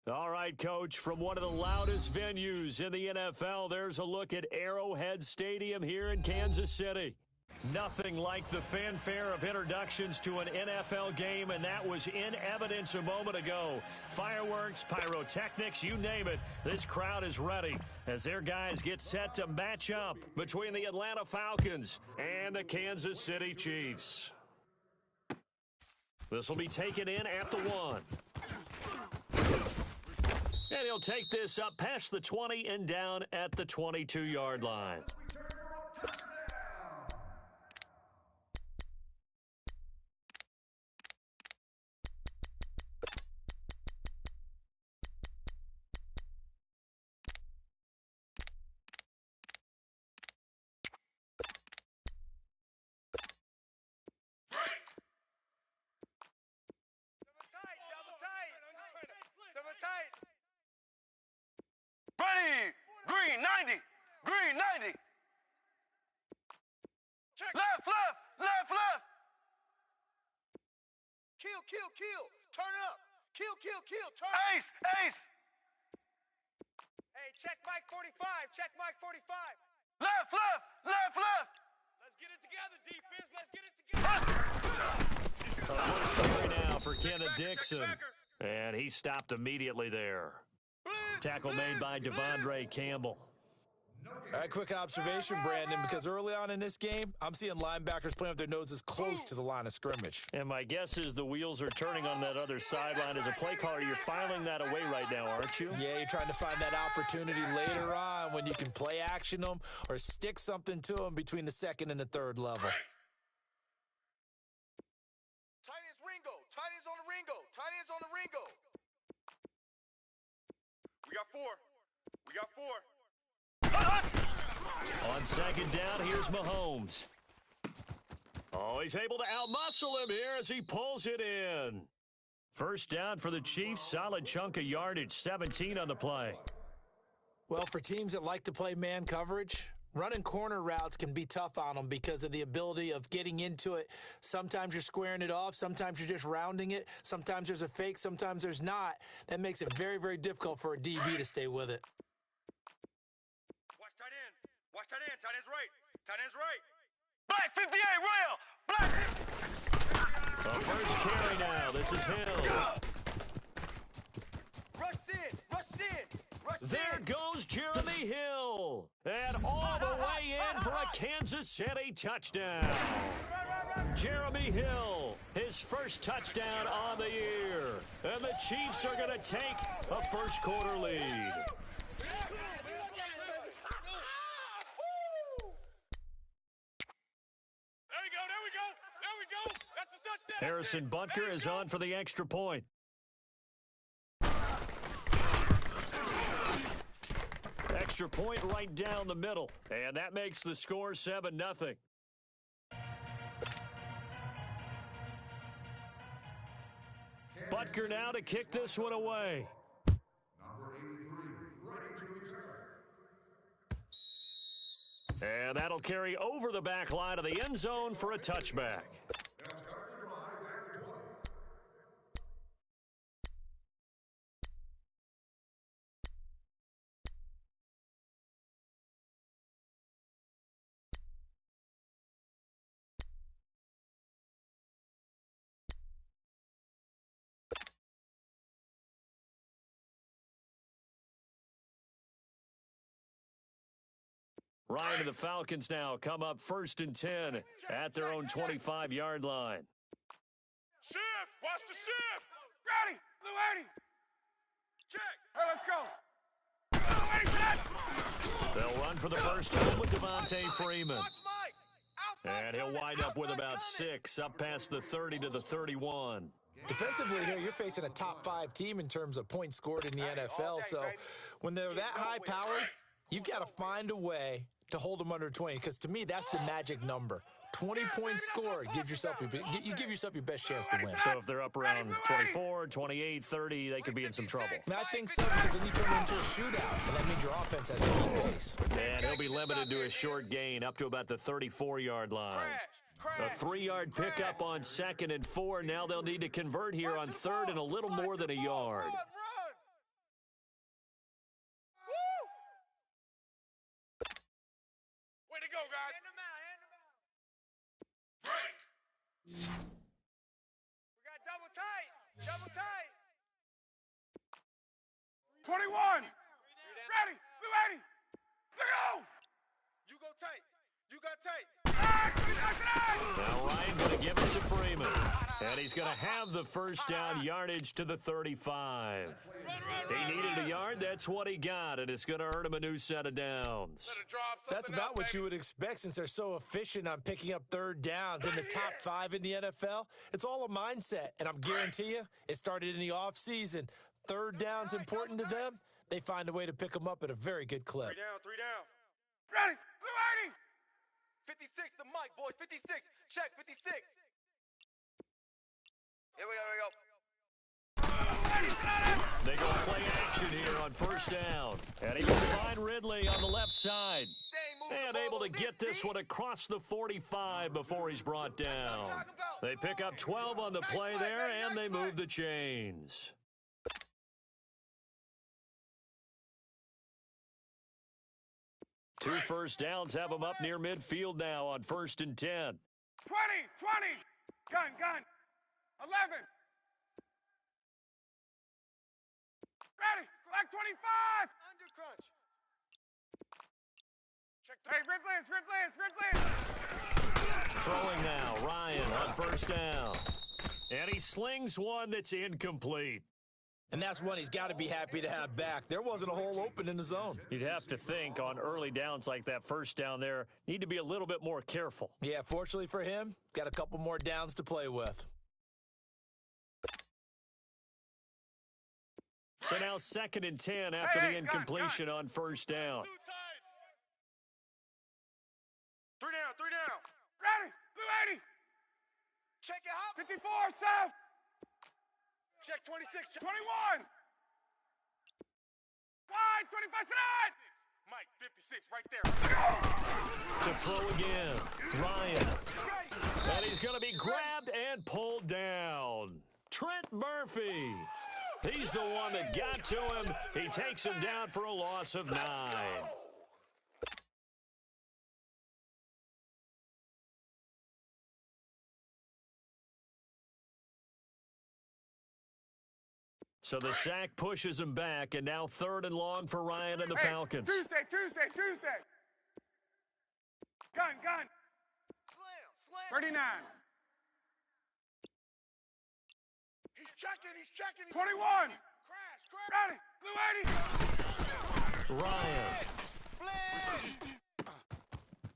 All right, Coach, from one of the loudest venues in the NFL, there's a look at Arrowhead Stadium here in Kansas City. Nothing like the fanfare of introductions to an NFL game, and that was in evidence a moment ago. Fireworks, pyrotechnics, you name it. This crowd is ready as their guys get set to match up between the Atlanta Falcons and the Kansas City Chiefs. This will be taken in at the 1. And he'll take this up past the 20 and down at the 22-yard line. Ready! Green 90! Green 90! Check. Left, left, left, left! Kill, kill, kill! Turn it up! Kill, kill, kill! Turn it! Ace! Ace! Hey, check Mike 45! Check Mike 45! Left, left, left, left! Let's get it together, defense! Let's get it together! A first carry now for Kenneth Dixon. And he stopped immediately there. Tackle made by Devondre Campbell. All right, quick observation, Brandon, because early on in this game, I'm seeing linebackers playing with their noses close to the line of scrimmage. And my guess is the wheels are turning on that other sideline. As a play caller, you're filing that away right now, aren't you? Yeah, you're trying to find that opportunity later on when you can play action them or stick something to them between the second and the third level. Tight end's Ringo. Tight end's on the Ringo. Tight end's on the Ringo. We got 4. We got 4. On second down, here's Mahomes. Oh, he's able to outmuscle him here as he pulls it in. First down for the Chiefs. Solid chunk of yardage, 17 on the play. Well, for teams that like to play man coverage, running corner routes can be tough on them because of the ability of getting into it. Sometimes you're squaring it off. Sometimes you're just rounding it. Sometimes there's a fake. Sometimes there's not. That makes it very, very difficult for a DB to stay with it. Watch tight end. Watch tight end. Tight end's right. Tight end's right. Black 58, Royal. Black. The first carry now. This is Hill. Rush in. Rush in. Rush in. There goes Jeremy Hill. And all the way in for a Kansas City touchdown. Jeremy Hill, his first touchdown on the year. And the Chiefs are going to take a first quarter lead. Harrison Butker is on for the extra point. Extra point right down the middle. And that makes the score 7-0. Butker now to kick this one away. And that'll carry over the back line of the end zone for a touchback. Ryan and the Falcons now come up 1st and 10 at their own 25-yard line. Shift! Watch the shift! Ready! Blue 80! Check! Hey, let's go! They'll run for the first time with Devontae Freeman. And he'll wind up with about 6, up past the 30 to the 31. Defensively here, you're facing a top 5 team in terms of points scored in the NFL. So when they're that high-powered, you've got to find a way to hold them under 20, because to me, that's the magic number. 20 points scored, you give yourself your best chance to win. So if they're up around 24, 28, 30, they could be in some trouble. I think so, because then you turn it into a shootout, and that means your offense has to keep pace. And he'll be limited to a short gain up to about the 34-yard line. A 3-yard pickup on 2nd and 4. Now they'll need to convert here on 3rd and a little more than a yard. 21. Ready. We ready. Let's go. You go tight. You got tight. Now Ryan going to give it to Freeman. And he's going to have the first down yardage to the 35. He needed a yard. That's what he got. And it's going to earn him a new set of downs. That's about what you would expect since they're so efficient on picking up third downs in the top 5 in the NFL. It's all a mindset. And I'm guarantee you, it started in the offseason. Third down's important to them. They find a way to pick them up at a very good clip. 3 down. Ready. Ready. 56, the mic, boys. 56. Check, 56. Here we go. They go play action here on first down. And he will find Ridley on the left side. And able to get this one across the 45 before he's brought down. They pick up 12 on the play there, and they move the chains. Two first downs have them up near midfield now on 1st and 10. 20. Gun. 11. Ready. Select 25. Under crunch. Check. Hey, Ridley. Throwing now, Ryan on 1st down. And he slings one that's incomplete. And that's one he's got to be happy to have back. There wasn't a hole open in the zone. You'd have to think on early downs like that first down there, need to be a little bit more careful. Yeah, fortunately for him, got a couple more downs to play with. So now 2nd and 10 after the incompletion on 1st down. 3 down. Ready. Blue 80. Check it out. 54, south. Check 26. 21. Wide, 25 tonight. Mike, 56 right there. To throw again, Ryan. And he's going to be grabbed and pulled down. Trent Murphy. He's the one that got to him. He takes him down for a loss of 9. So the sack pushes him back, and now 3rd and long for Ryan and the Falcons. Tuesday. Gun. Slam. 39. He's checking. 21. Crash. Ready. Blue 80. Ryan.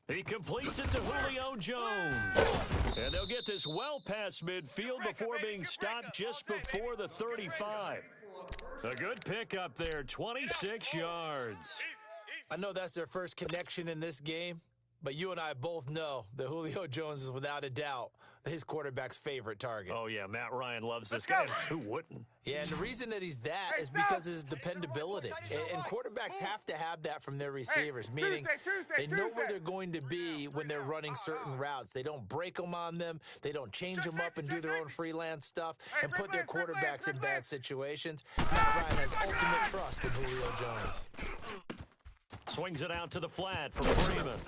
He completes it to Julio Jones. And they'll get this well past midfield before being stopped just before the 35. A good pickup there, 26 yards. I know that's their first connection in this game, but you and I both know that Julio Jones is without a doubt his quarterback's favorite target. Oh, yeah, Matt Ryan loves this guy. Who wouldn't? Yeah, and the reason that he's that is because of his dependability. And quarterbacks have to have that from their receivers, meaning they know where they're going to be when they're running certain routes. They don't break them on them. They don't change them up and do their own freelance stuff and put their quarterbacks in bad situations. Matt Ryan has ultimate trust in Julio Jones. Swings it out to the flat for Freeman.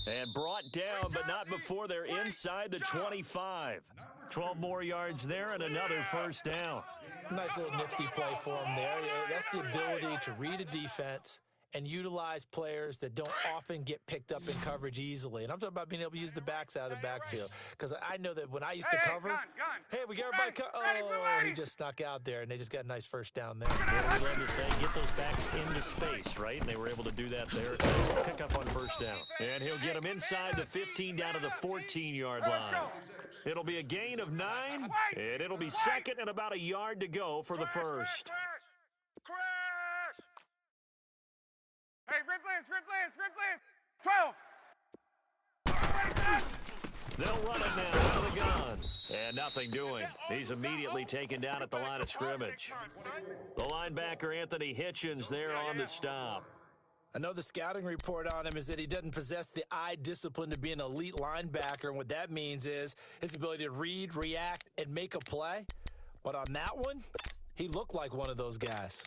And brought down, but not before they're inside the 25. 12 more yards there and another first down. Nice little nifty play for him there. That's the ability to read a defense and utilize players that don't often get picked up in coverage easily. And I'm talking about being able to use the backs out of the backfield. Because I know that when I used to cover, hey, we got everybody he just snuck out there, and they just got a nice first down there. What we love to say, get those backs into space, right? And they were able to do that there. Pick up on first down. And he'll get them inside the 15 down to the 14-yard line. It'll be a gain of 9, and it'll be 2nd and about a yard to go for the first. Hey, Ridley. 12. They'll run it now out of the gun. And nothing doing. He's immediately taken down at the line of scrimmage. The linebacker, Anthony Hitchens, there on the stop. I know the scouting report on him is that he doesn't possess the eye discipline to be an elite linebacker. And what that means is his ability to read, react, and make a play. But on that one, he looked like one of those guys.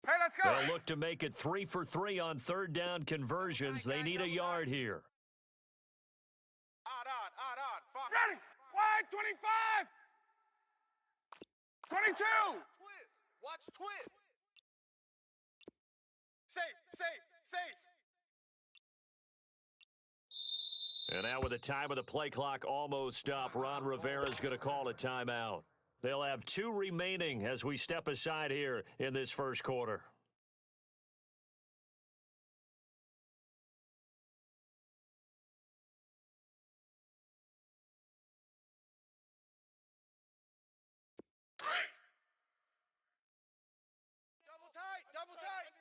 Hey, let's go. They'll look to make it 3 for 3 on third down conversions. They need a yard here. Odd. Ready. Wide, 25. 22. Twist. Watch twist. Safe. And now with the time of the play clock almost up, Ron Rivera's going to call a timeout. They'll have 2 remaining as we step aside here in this first quarter. Double tight.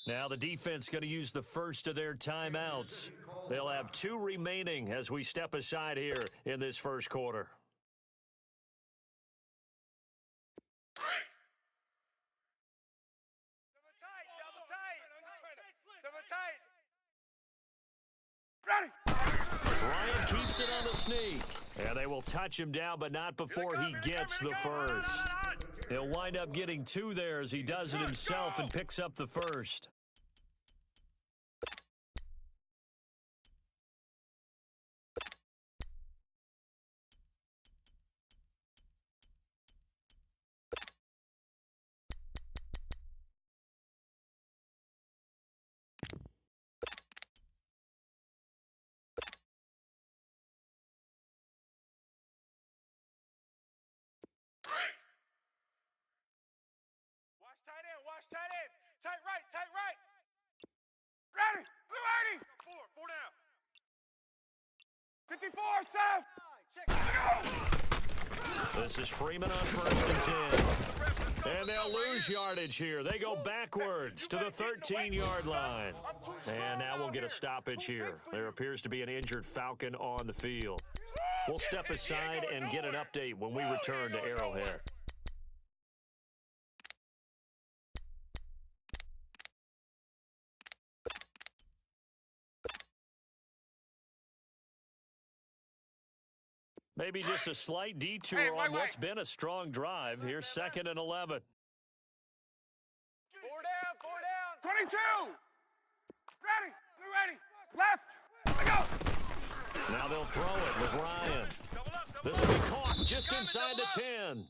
Now the defense going to use the first of their timeouts. They'll have 2 remaining as we step aside here in this first quarter. Double tight. Ready. Bryant keeps it on the sneak. And they will touch him down, but not before he gets the first. He'll wind up getting 2 there as he does it himself and picks up the first. Watch tight end. Tight right. Ready. Blue 80. 4 down. 54, Seth. This is Freeman on first and 10. And they'll lose yardage here. They go backwards to the 13-yard line. And now we'll get a stoppage here. There appears to be an injured Falcon on the field. We'll step aside and get an update when we return to Arrowhead. Maybe just a slight detour on what's been a strong drive. Here's 2nd and 11. 4 down. 22. Ready. Left. Now they'll throw it with Ryan. This will be caught just inside the 10.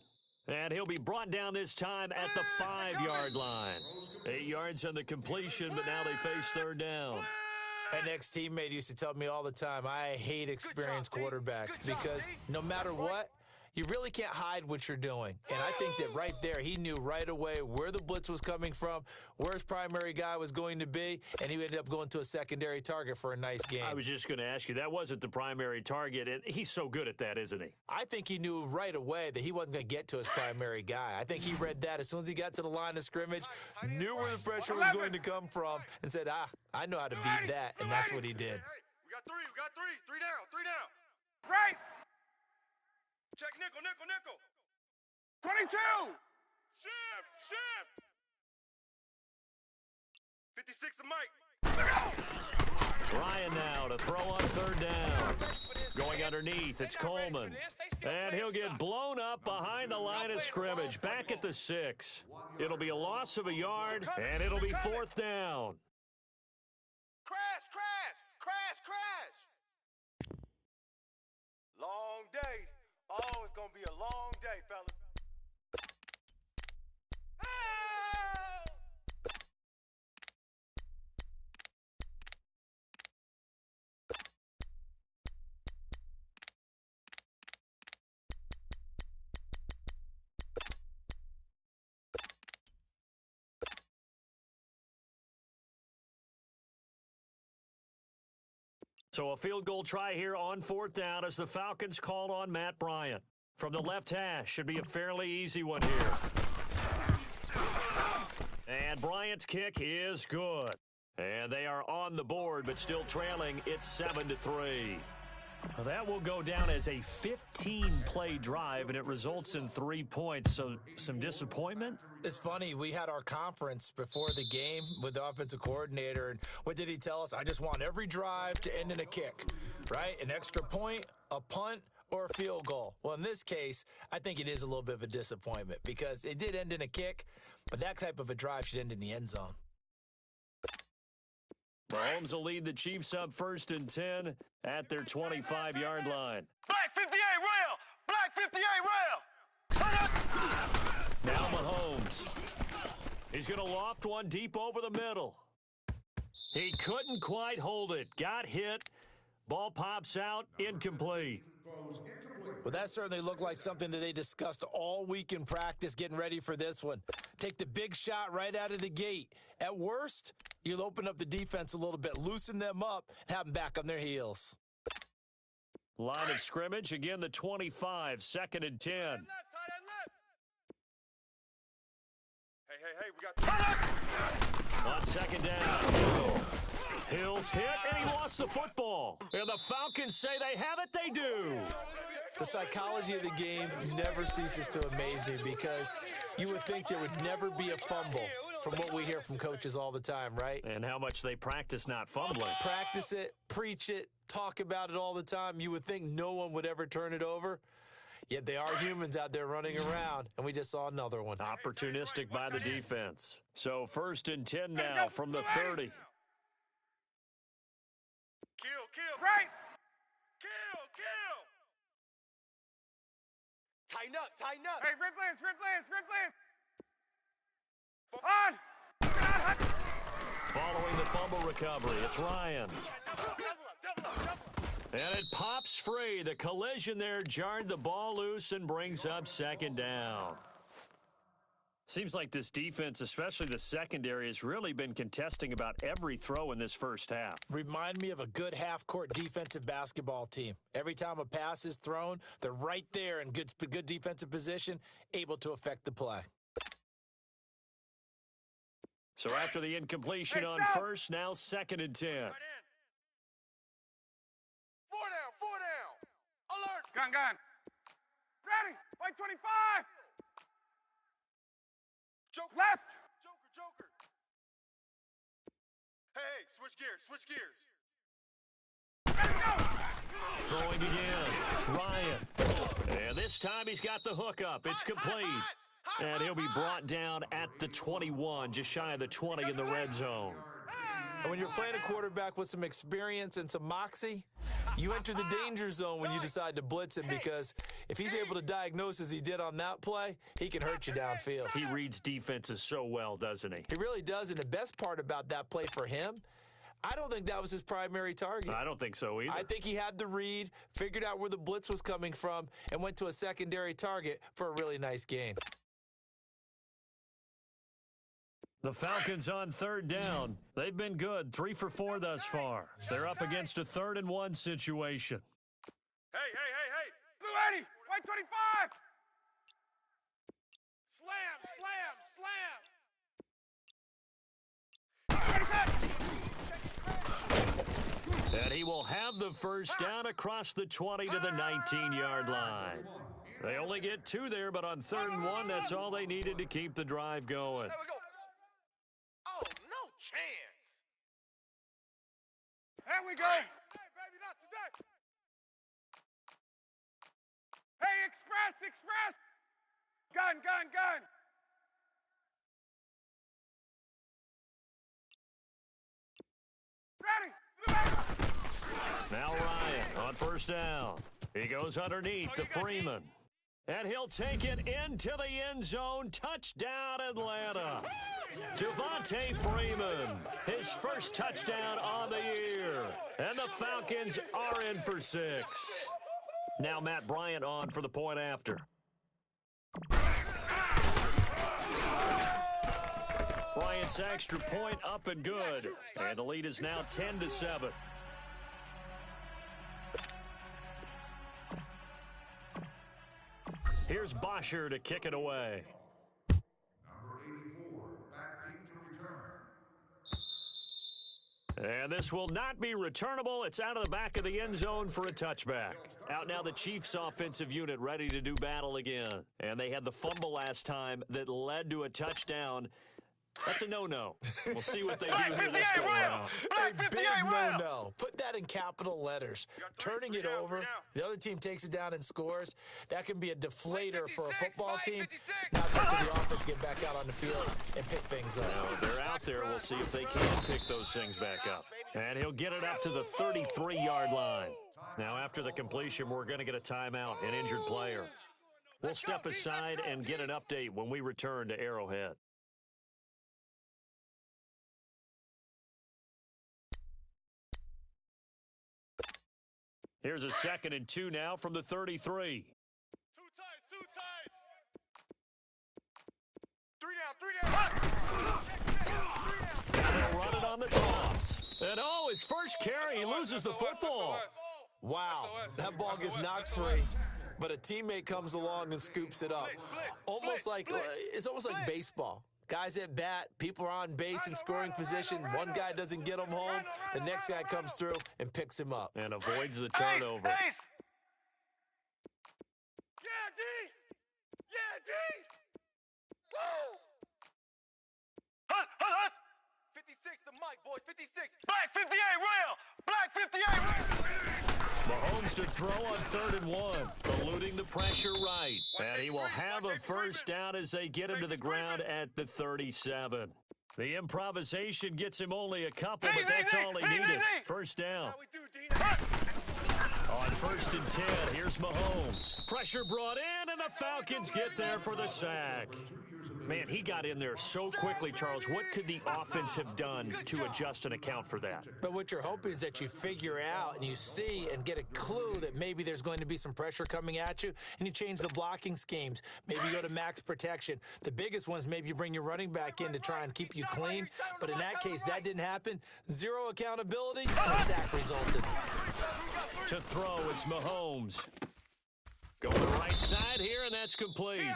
And he'll be brought down this time at the 5-yard line. 8 yards on the completion, but now they face third down. An ex-teammate used to tell me all the time, I hate experienced quarterbacks because no matter what, you really can't hide what you're doing. And I think that right there, he knew right away where the blitz was coming from, where his primary guy was going to be, and he ended up going to a secondary target for a nice game. I was just going to ask you, that wasn't the primary target, and he's so good at that, isn't he? I think he knew right away that he wasn't going to get to his primary guy. I think he read that as soon as he got to the line of scrimmage, knew where the pressure was going to come from, and said, I know how to beat that, and that's what he did. We got 3. 3 down. Right. Check nickel. 22. Shift. 56 to Mike. Ryan now to throw on third down. Going underneath, it's Coleman. And he'll get blown up behind the line of scrimmage, back at the 6. It'll be a loss of a yard, and it'll be 4th down. Crash. Long day. Oh, it's going to be a long day, fellas. So a field goal try here on 4th down as the Falcons called on Matt Bryant. From the left hash, should be a fairly easy one here. And Bryant's kick is good. And they are on the board, but still trailing. It's 7-3. Well, that will go down as a 15-play drive, and it results in 3 points. So some disappointment? It's funny. We had our conference before the game with the offensive coordinator, and what did he tell us? I just want every drive to end in a kick, right? An extra point, a punt, or a field goal? Well, in this case, I think it is a little bit of a disappointment because it did end in a kick, but that type of a drive should end in the end zone. Mahomes will lead the Chiefs up 1st and 10 at their 25-yard line. Black 58 rail! Black 58 rail! Now Mahomes. He's going to loft one deep over the middle. He couldn't quite hold it. Got hit. Ball pops out. Incomplete. Well, that certainly looked like something that they discussed all week in practice getting ready for this one. Take the big shot right out of the gate. At worst, you'll open up the defense a little bit, loosen them up, and have them back on their heels. Line of scrimmage, again the 25, 2nd and 10. Tight end left. Hey, we got... On 2nd down. Hill's hit, and he lost the football. And the Falcons say they have it, they do. The psychology of the game never ceases to amaze me because you would think there would never be a fumble from what we hear from coaches all the time, right? And how much they practice not fumbling. Practice it, preach it, talk about it all the time. You would think no one would ever turn it over. Yet they are humans out there running around, and we just saw another one. Opportunistic by the defense. So 1st and 10 now from the 30. Kill. Right! Kill! Tighten up. Hey, red blitz. On! Following the fumble recovery, it's Ryan. And it pops free. The collision there jarred the ball loose and brings up 2nd down. Seems like this defense, especially the secondary, has really been contesting about every throw in this first half. Remind me of a good half-court defensive basketball team. Every time a pass is thrown, they're right there in good defensive position, able to affect the play. So after the incompletion on first, now 2nd and 10. Tight end. 4 down. Alert. Gun. Ready. White 25. Joker. Left. Joker. Hey, switch gears. Ready, go. Throwing again. Ryan. And this time he's got the hookup. It's complete. And he'll be brought down at the 21, just shy of the 20 in the red zone. And when you're playing a quarterback with some experience and some moxie, you enter the danger zone when you decide to blitz him because if he's able to diagnose as he did on that play, he can hurt you downfield. He reads defenses so well, doesn't he? He really does, and the best part about that play for him, I don't think that was his primary target. I don't think so either. I think he had the read, figured out where the blitz was coming from, and went to a secondary target for a really nice gain. The Falcons on 3rd down. They've been good, 3 for 4 thus far. They're up against a 3rd and 1 situation. Hey. Blue 80. White 25. Slam. And he will have the first down across the 20 to the 19-yard line. They only get 2 there, but on 3rd and 1, that's all they needed to keep the drive going. There we go. Oh, no chance. There we go. Hey, baby, not today. Hey, express. Gun. Ready. Now Ryan on 1st down. He goes underneath to Freeman. And he'll take it into the end zone. Touchdown, Atlanta. Devontae Freeman, his first touchdown on the year. And the Falcons are in for 6. Now Matt Bryant on for the point after. Bryant's extra point up and good. And the lead is now 10-7. Here's Bosher to kick it away. Number 84, back deep to return. And this will not be returnable. It's out of the back of the end zone for a touchback. Out now the Chiefs offensive unit ready to do battle again. And they had the fumble last time that led to a touchdown. That's a no-no. We'll see what they do Black here 58 this go rail. around. Black A 58 big rail. no-no. Put that in capital letters. Turning it over, the other team takes it down and scores. That can be a deflator for a football team. Now it's up to the offense to get back out on the field and pick things up. Now, if they're out there, we'll see if they can pick those things back up. And he'll get it up to the 33-yard line. Now, after the completion, we're going to get a timeout, an injured player. We'll step aside and get an update when we return to Arrowhead. Here's a 2nd and 2 now from the 33. Two tights, two tights. Three down. They'll run it on the toss. And oh, his first carry, he loses the football. Wow, that ball gets knocked free, but a teammate comes along and scoops it up. It's almost like baseball. Guys at bat, people are on base in scoring position. One guy doesn't get him home. The next guy comes through and picks him up. And avoids the turnover. Ace. Yeah, D. Yeah, D. Woo. Hut. 56 the mic, boys. 56. Black 58 rail. Black 58 rail. Mahomes to throw on 3rd and 1, eluding the pressure right. And he will have a first down as they get him to the ground at the 37. The improvisation gets him only a couple, but that's all he needed. First down. On 1st and 10, here's Mahomes. Pressure brought in, and the Falcons get there for the sack. Man, he got in there so quickly, Charles. What could the offense have done to adjust and account for that? But what you're hoping is that you figure out and you see and get a clue that maybe there's going to be some pressure coming at you, and you change the blocking schemes. Maybe you go to max protection. The biggest one is maybe you bring your running back in to try and keep you clean. But in that case, that didn't happen. Zero accountability, and a sack resulted. To throw, it's Mahomes. Going to the right side here, and that's complete.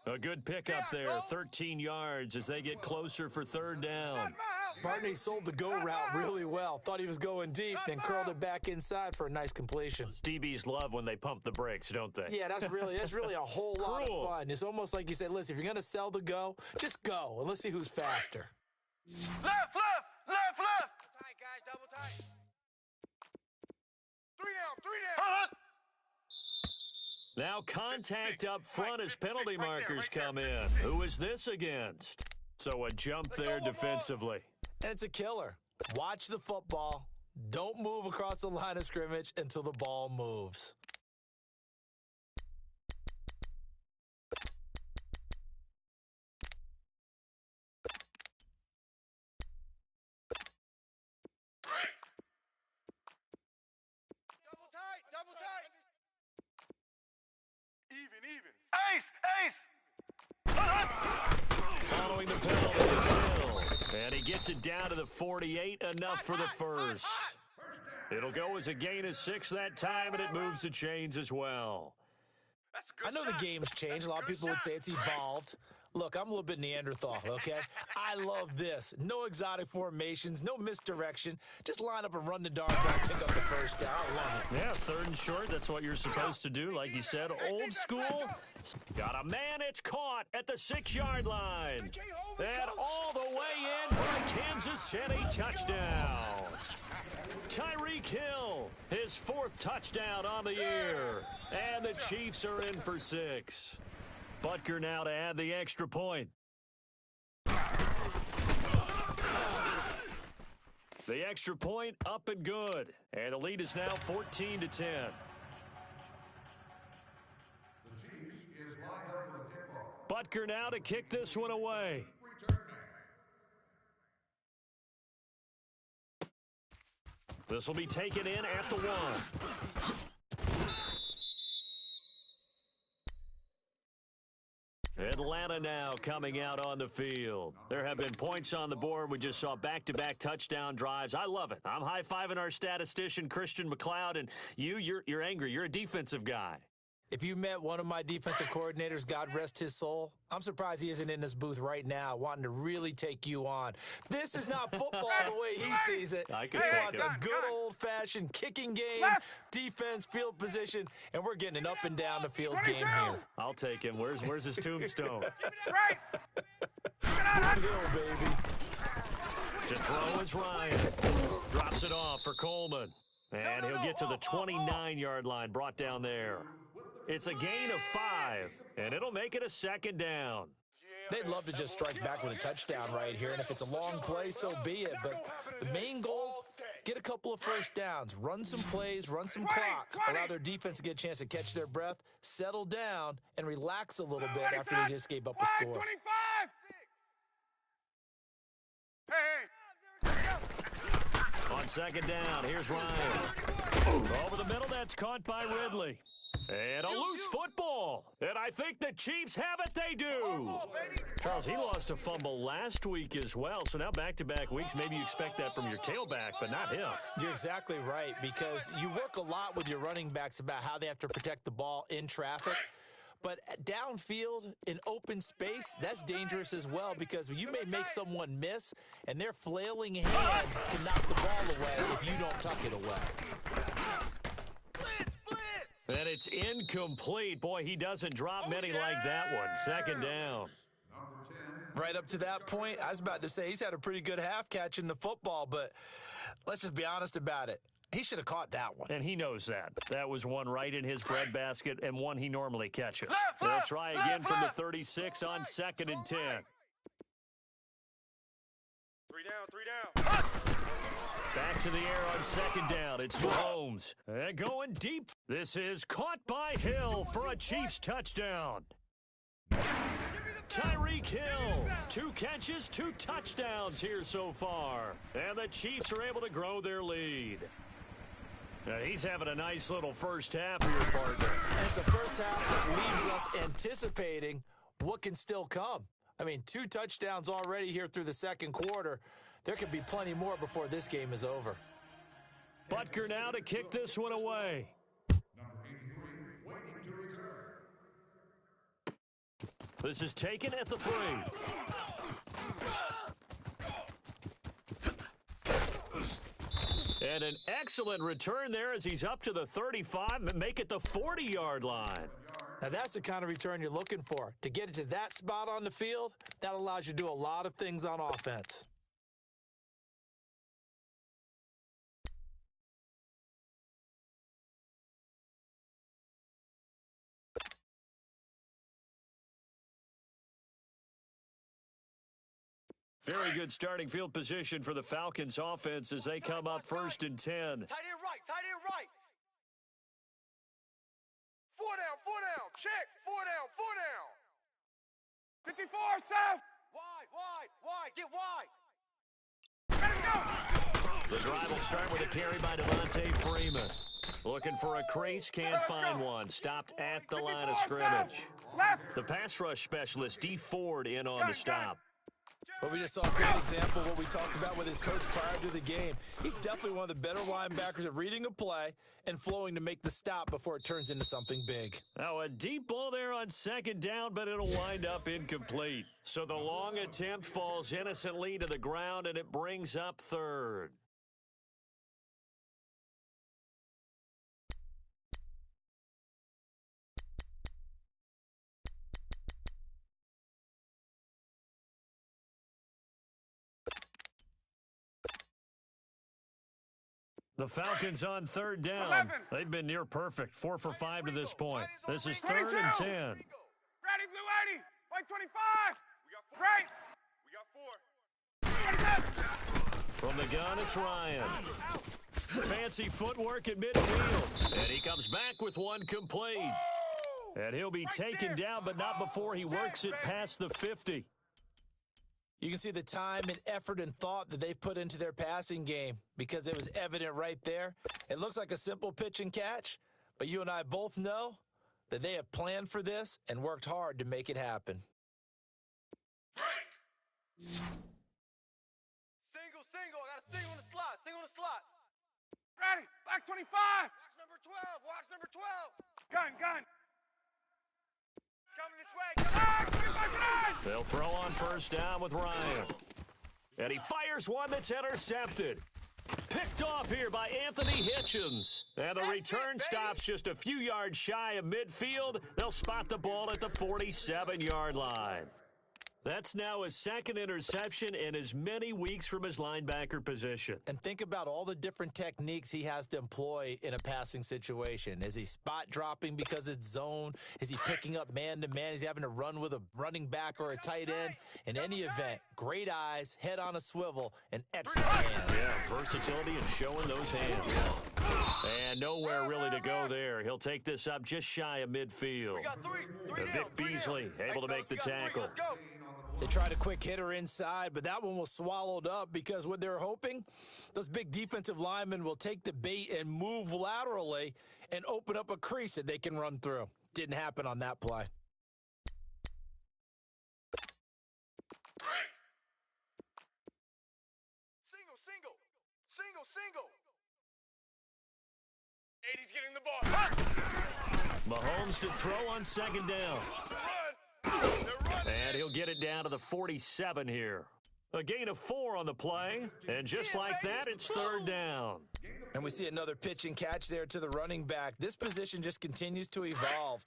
A good pickup there, 13 yards as they get closer for 3rd down. Barney sold the go route really well. Thought he was going deep, then curled it back inside for a nice completion. DBs love when they pump the brakes, don't they? Yeah, that's really a whole lot of fun. It's almost like you say, listen, if you're going to sell the go, just go, and let's see who's faster. Left. Tight, guys, double tight. Three down. Now contact up front as penalty markers come in. Who is this against? So a jump there defensively. And it's a killer. Watch the football. Don't move across the line of scrimmage until the ball moves. Double tight. Even. Ace. Following the penalty is Hill. And he gets it down to the 48, enough for the first. It'll go as a gain of 6 that time, and it moves the chains as well. I know the game's changed. A lot of people would say it's evolved. Look, I'm a little bit Neanderthal, okay? I love this. No exotic formations, no misdirection. Just line up and run the darn down, pick up the first down. I love it. Yeah, 3rd and short, that's what you're supposed to do. Like you said, old school. Got a man, it's caught at the 6-yard line. And all the way in for a Kansas City touchdown. Tyreek Hill, his 4th touchdown on the year. And the Chiefs are in for 6. Butker now to add the extra point. The extra point up and good. And the lead is now 14-10. The Chiefs is lined up for the kickoff. Butker now to kick this one away. This will be taken in at the 1. Atlanta now coming out on the field. There have been points on the board. We just saw back-to-back touchdown drives. I love it. I'm high-fiving our statistician, Christian McLeod, and you're angry. You're a defensive guy. If you met one of my defensive coordinators, God rest his soul, I'm surprised he isn't in this booth right now wanting to really take you on. This is not football the way he sees it. I He can take wants it. a good old-fashioned kicking game, defense, field position, and we're getting an up and down the field game here. I'll take him. Where's his tombstone? Right. Hill, baby. To throw is Ryan. Drops it off for Coleman. And he'll get to the 29-yard line, brought down there. It's a gain of 5, and it'll make it a second down. They'd love to just strike back with a touchdown right here, and if it's a long play, so be it. But the main goal, get a couple of first downs, run some plays, run some clock, allow their defense to get a chance to catch their breath, settle down, and relax a little bit after they just gave up a score. 25! Hey! On second down, here's Ryan. Over the middle, that's caught by Ridley. And a loose football. And I think the Chiefs have it. They do. Charles, he lost a fumble last week as well. So now back-to-back weeks, maybe you expect that from your tailback, but not him. You're exactly right, because you work a lot with your running backs about how they have to protect the ball in traffic. But downfield, in open space, that's dangerous as well, because you may make someone miss, and their flailing hand can knock the ball away if you don't tuck it away. And it's incomplete. Boy, he doesn't drop many like that one. Second down. Right up to that point, I was about to say he's had a pretty good half catching the football, but let's just be honest about it. He should have caught that one. And he knows that. That was one right in his breadbasket and one he normally catches. They'll try again from the 36 on 2nd and 10. 3 down. Back to the air on 2nd down. It's Mahomes. And going deep. This is caught by Hill for a Chiefs touchdown. Tyreek Hill, 2 catches, 2 touchdowns here so far. And the Chiefs are able to grow their lead. Now, he's having a nice little first half here, partner. And it's a first half that leaves us anticipating what can still come. I mean, 2 touchdowns already here through the second quarter. There could be plenty more before this game is over. Butker now to kick this one away. This is taken at the 3. And an excellent return there as he's up to the 35, make it the 40-yard line. Now, that's the kind of return you're looking for. To get it to that spot on the field, that allows you to do a lot of things on offense. Very good starting field position for the Falcons offense as they come up 1st and 10. Tight end right. 4 down. Check. 4 down. 54, South! Wide. Get wide. Let it go! The drive will start with a carry by Devontae Freeman. Looking for a crease, can't find one. Stopped at the line of scrimmage. Left! The pass rush specialist, D. Ford, in on the stop. But we just saw a great example of what we talked about with his coach prior to the game. He's definitely one of the better linebackers at reading a play and flowing to make the stop before it turns into something big. Now, a deep ball there on 2nd down, but it'll wind up incomplete. So the long attempt falls innocently to the ground, and it brings up 3rd. The Falcons on 3rd down. 11. They've been near perfect, 4 for 5 to this point. This is 3rd and 10. Ready, blue 80. White 25. Right. We got 4. From the gun, it's Ryan. Fancy footwork at midfield. And he comes back with one complete. And he'll be taken down, but not before he works it past the 50. You can see the time and effort and thought that they've put into their passing game because it was evident right there. It looks like a simple pitch and catch, but you and I both know that they have planned for this and worked hard to make it happen. Single. I got a single in the slot. Ready. Black 25. Watch number 12. Gun. It's coming this way. They'll throw on 1st down with Ryan. And he fires one that's intercepted. Picked off here by Anthony Hitchens. And the return stops just a few yards shy of midfield. They'll spot the ball at the 47-yard line. That's now his second interception in as many weeks from his linebacker position. And think about all the different techniques he has to employ in a passing situation. Is he spot dropping because it's zone? Is he picking up man-to-man? Is he having to run with a running back or a tight end? In any event, great eyes, head on a swivel, and excellent hands. Yeah, versatility and showing those hands. And nowhere really to go there. He'll take this up just shy of midfield. We got three Vic down, Beasley able to make the tackle. Let's go. They tried a quick hitter inside, but that one was swallowed up because what they're hoping, those big defensive linemen will take the bait and move laterally and open up a crease that they can run through. Didn't happen on that play. Single. 80's getting the ball. Mahomes to throw on second down. And he'll get it down to the 47 here. A gain of 4 on the play. And just like that, it's third down. And we see another pitch and catch there to the running back. This position just continues to evolve.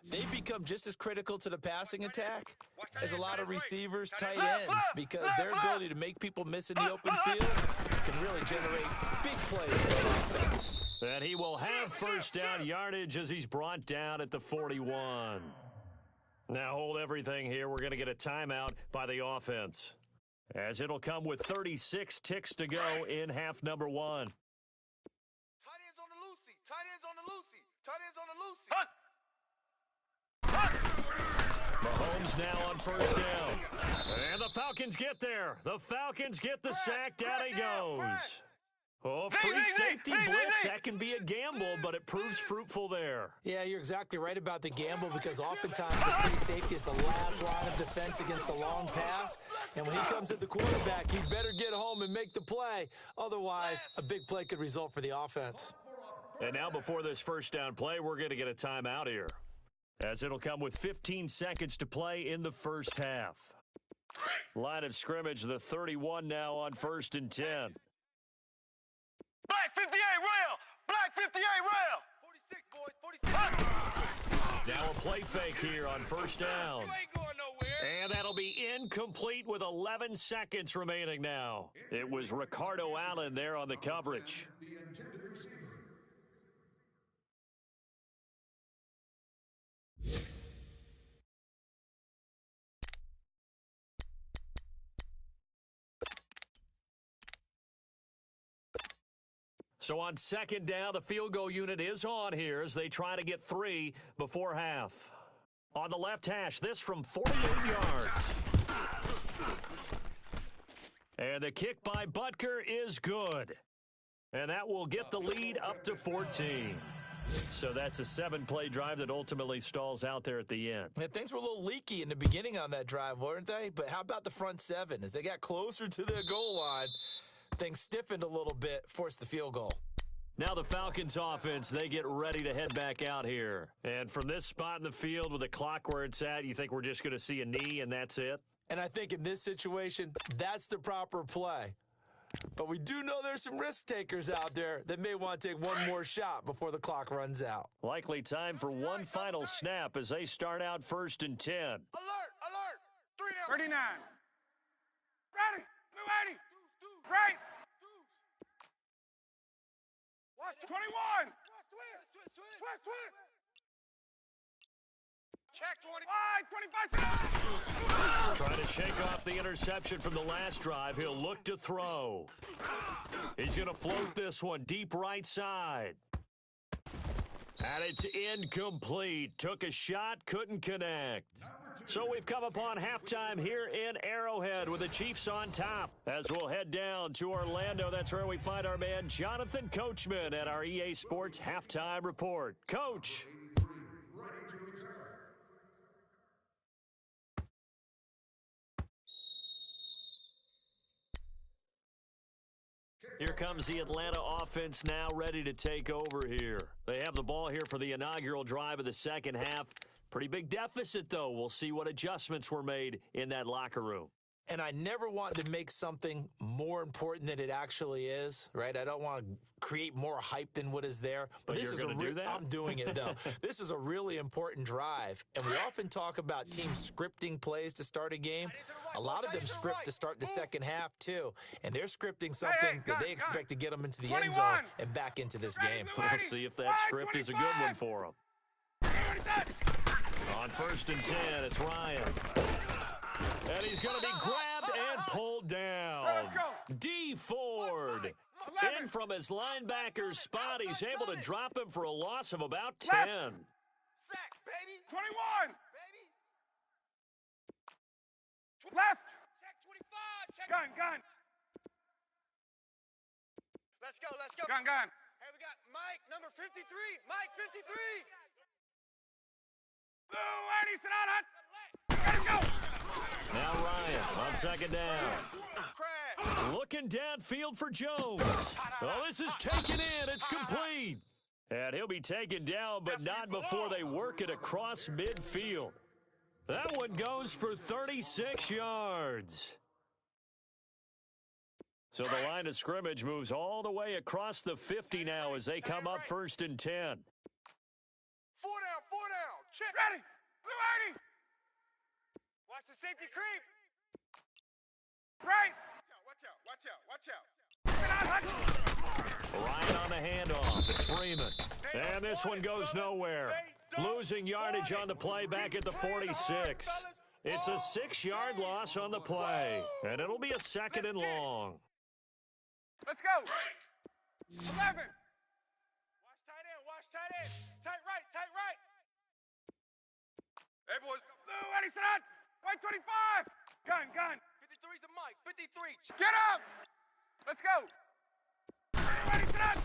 They become just as critical to the passing attack as a lot of receivers, tight ends, because their ability to make people miss in the open field can really generate big plays for the offense. And he will have first down yardage as he's brought down at the 41. Now hold everything here. We're going to get a timeout by the offense, as it'll come with 36 ticks to go in half number 1. Tight ends on the Lucy. Tight ends on the Lucy. Tight ends on the Lucy. Mahomes now on first down. And the Falcons get there. The Falcons get the sack. Down he goes. Oh, free safety blitz. That can be a gamble, but it proves fruitful there. Yeah, you're exactly right about the gamble, because oftentimes the free safety is the last line of defense against a long pass. And when he comes at the quarterback, he better get home and make the play. Otherwise, a big play could result for the offense. And now before this first down play, we're going to get a timeout here, as it'll come with 15 seconds to play in the first half. Line of scrimmage, the 31 now on 1st and 10. Black 58 rail. Black 58 rail. 46, boys. 46. Now a play fake here on first down. You ain't going nowhere. And that'll be incomplete with 11 seconds remaining now. It was Ricardo Allen there on the coverage. The intended receiver. So on second down, the field goal unit is on here as they try to get 3 before half. On the left hash, this from 48 yards. And the kick by Butker is good. And that will get the lead up to 14. So that's a 7-play drive that ultimately stalls out there at the end. Yeah, things were a little leaky in the beginning on that drive, weren't they? But how about the front 7? As they got closer to the goal line, things stiffened a little bit, forced the field goal. Now the Falcons offense, they get ready to head back out here. And from this spot in the field with the clock where it's at, you think we're just going to see a knee and that's it? And I think in this situation, that's the proper play. But we do know there's some risk takers out there that may want to take one more shot before the clock runs out. Likely time for one final snap as they start out 1st and 10. Alert. 3 down. 39. Ready. Blue 80. Right. Watch 21. Twist. Check 20. Wide. 25 seconds. Trying to shake off the interception from the last drive. He'll look to throw. He's going to float this one deep right side. And it's incomplete. Took a shot, couldn't connect. So we've come upon halftime here in Arrowhead with the Chiefs on top. As we'll head down to Orlando, that's where we find our man Jonathan Coachman at our EA Sports Halftime Report. Coach. Here comes the Atlanta offense now ready to take over here. They have the ball here for the inaugural drive of the second half. Pretty big deficit, though. We'll see what adjustments were made in that locker room. And I never want to make something more important than it actually is, right? I don't want to create more hype than what is there. But this you're is going to do that? I'm doing it, though. This is a really important drive. And we often talk about teams scripting plays to start a game. A lot of them script to start the second half, too. And they're scripting something that they expect to get them into the end zone and back into this game. We'll see if that script is a good one for them. On 1st and 10, it's Ryan. And he's going to be grabbed and pulled down. D. Ford. In from his linebacker's spot, he's able to drop him for a loss of about 10. Sack, baby. 21. Baby. Left. Check 25. Check. Gun. Let's go, let's go. Gun. Hey, we got Mike, number 53. Mike, 53. Blue, Eddie, sit down, hut. Let's go. Now Ryan on 2nd down. Crash. Looking downfield for Jones. Oh, this is taken in. It's complete. And he'll be taken down, but not before they work it across midfield. That one goes for 36 yards. So the line of scrimmage moves all the way across the 50 now as they come up 1st and 10. 4 down. Check. Ready. Blue, 80. Watch the safety creep. Right. Watch out. Sit down, hut. Ryan on the handoff. It's Freeman. And this one goes nowhere. Losing yardage on the play back at the 46. It's a 6-yard loss on the play. And it'll be a 2nd and long. Let's go. 11. Watch tight end. Tight right. Hey, boys. Blue, Eddie, sit down. White 25. Gun. 53's to Mike. 53. Get up. Let's go. Blue, Eddie, sit down.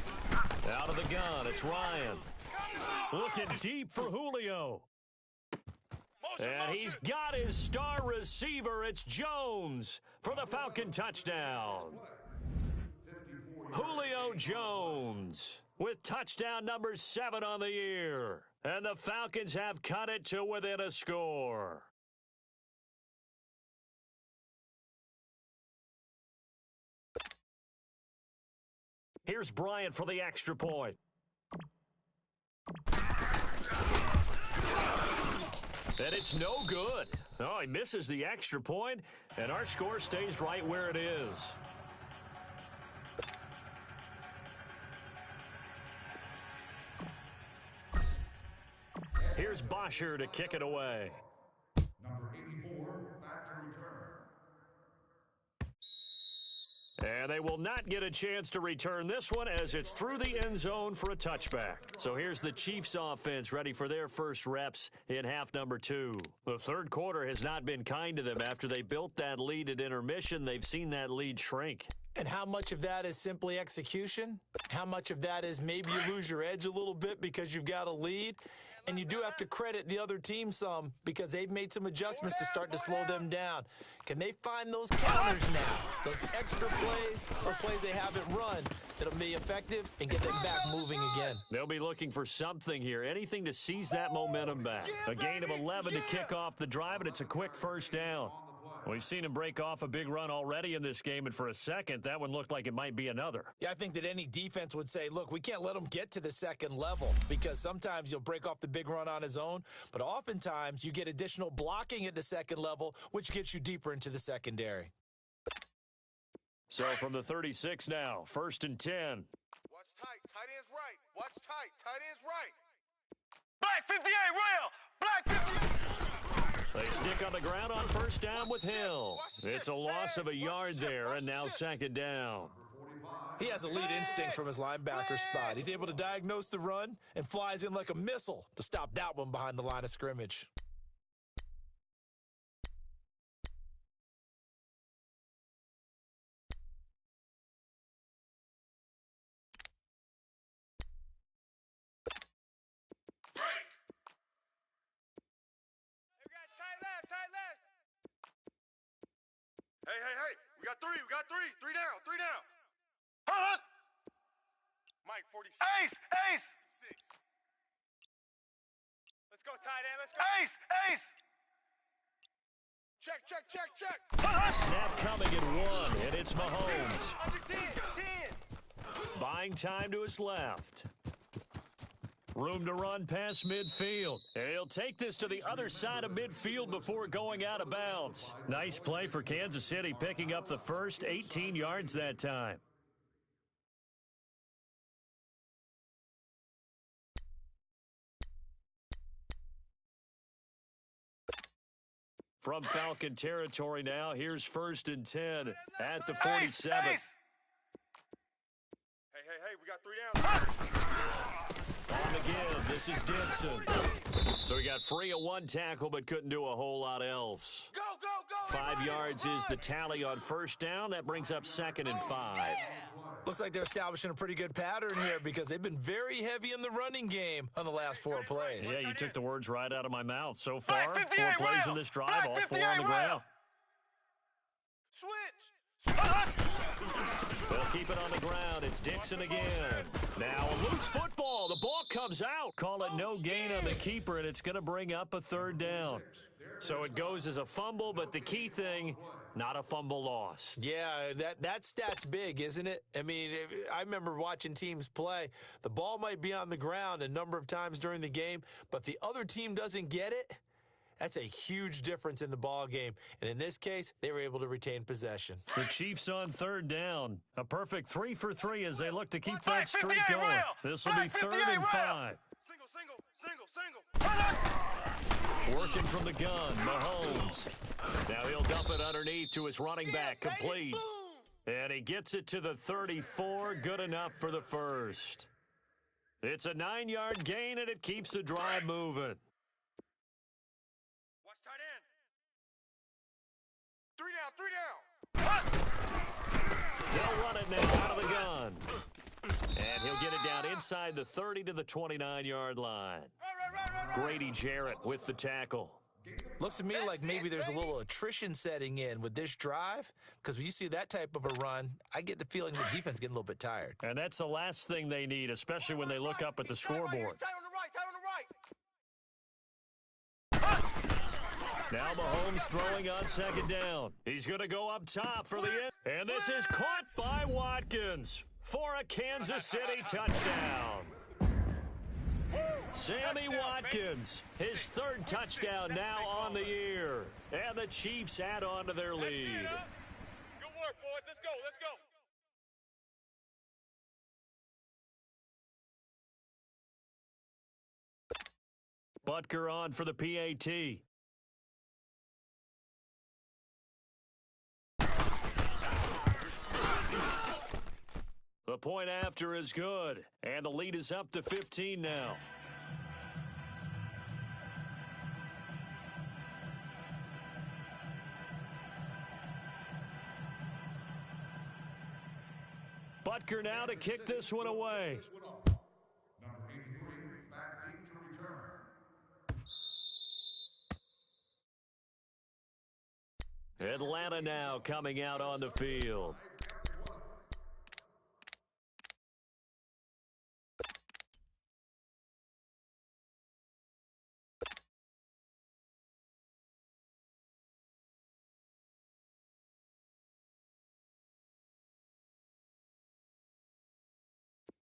Out of the gun, it's Ryan. Looking deep for Julio. And he's got his star receiver. It's Jones for the Falcon touchdown. Julio Jones with touchdown number 7 on the year. And the Falcons have cut it to within a score. Here's Bryant for the extra point. And it's no good. Oh, he misses the extra point, and our score stays right where it is. Here's Bosher to kick it away. Number 84, back to return. And they will not get a chance to return this one as it's through the end zone for a touchback. So here's the Chiefs offense ready for their first reps in half number 2. The third quarter has not been kind to them. After they built that lead at intermission, they've seen that lead shrink. And how much of that is simply execution? How much of that is maybe you lose your edge a little bit because you've got a lead? And you do have to credit the other team some because they've made some adjustments to start to slow them down. Can they find those counters now? Those extra plays or plays they haven't run that'll be effective and get them back moving again? They'll be looking for something here, anything to seize that momentum back. A gain of 11 to kick off the drive, and it's a quick first down. We've seen him break off a big run already in this game, and for a second, that one looked like it might be another. Yeah, I think that any defense would say, look, we can't let him get to the second level because sometimes you'll break off the big run on his own, but oftentimes you get additional blocking at the second level, which gets you deeper into the secondary. So from the 36 now, 1st and 10. Watch tight. Tight end's right. Watch tight. Tight end's right. Black 58, Royal. Black 58. They stick on the ground on first down with Hill. It's a loss of a yard there, and now 2nd down. He has elite instincts from his linebacker spot. He's able to diagnose the run and flies in like a missile to stop that one behind the line of scrimmage. Hey. We got three. Three down. Hold on. Mike, 46. Ace. 6. Let's go, tight end. Let's go. Ace. Check, check, check, check. Snap coming at 1, and it's Mahomes. Under 10, 10. Buying time to his left. Room to run past midfield. And he'll take this to the other side of midfield before going out of bounds. Nice play for Kansas City, picking up the first 18 yards that time. From Falcon territory now, here's 1st and 10 at the 47. Hey, we got 3 downs. On again, this is Dixon. So he got free of 1 tackle, but couldn't do a whole lot else. Go, go, go. 5 yards is the tally on 1st down. That brings up 2nd and 5. Looks like they're establishing a pretty good pattern here because they've been very heavy in the running game on the last 4 plays. Yeah, you took the words right out of my mouth. So far, 4 58 plays Will. in this drive, all 4 on the Will. ground. Switch. They'll keep it on the ground. It's Dixon again. Now a loose football. The ball comes out. Call it no gain on the keeper, and it's going to bring up a 3rd down. So it goes as a fumble, but the key thing, not a fumble loss. Yeah, that stat's big, isn't it? I mean, I remember watching teams play. The ball might be on the ground a number of times during the game, but the other team doesn't get it. That's a huge difference in the ball game. And in this case, they were able to retain possession. The Chiefs on 3rd down. A perfect 3 for 3 as they look to keep that streak going. This will be 3rd and 5. Single. Working from the gun, Mahomes. Now he'll dump it underneath to his running back, complete. And he gets it to the 34, good enough for the first. It's a 9-yard gain, and it keeps the drive moving. Watch tight end. 3 down. They'll run it now out of the gun. And he'll get it down inside the 30 to the 29-yard line. Grady Jarrett with the tackle. Looks to me like maybe there's a little attrition setting in with this drive, because when you see that type of a run, I get the feeling the defense getting a little bit tired. And that's the last thing they need, especially when they look up at the scoreboard. Tight on the right. Now Mahomes throwing on 2nd down. He's going to go up top for the end. And this is caught by Watkins for a Kansas City touchdown. Sammy Watkins, his 3rd touchdown now on the year. And the Chiefs add on to their lead. Good work, boys. Let's go. Butker on for the PAT. The point after is good, and the lead is up to 15 now. Butker now to kick this one away. Number 83, back deep to return. Atlanta now coming out on the field.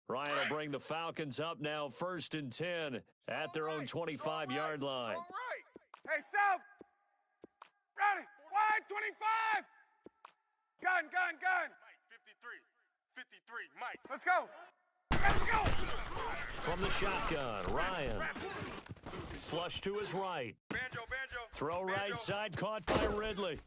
Ryan will bring the Falcons up now 1st and 10 at their own 25-yard line. Hey, South. Ready. Wide 25. Gun. Mike, 53, Mike. Let's go. Let's go. From the shotgun, Ryan. Flush to his right. Banjo. Throw right side, caught by Ridley.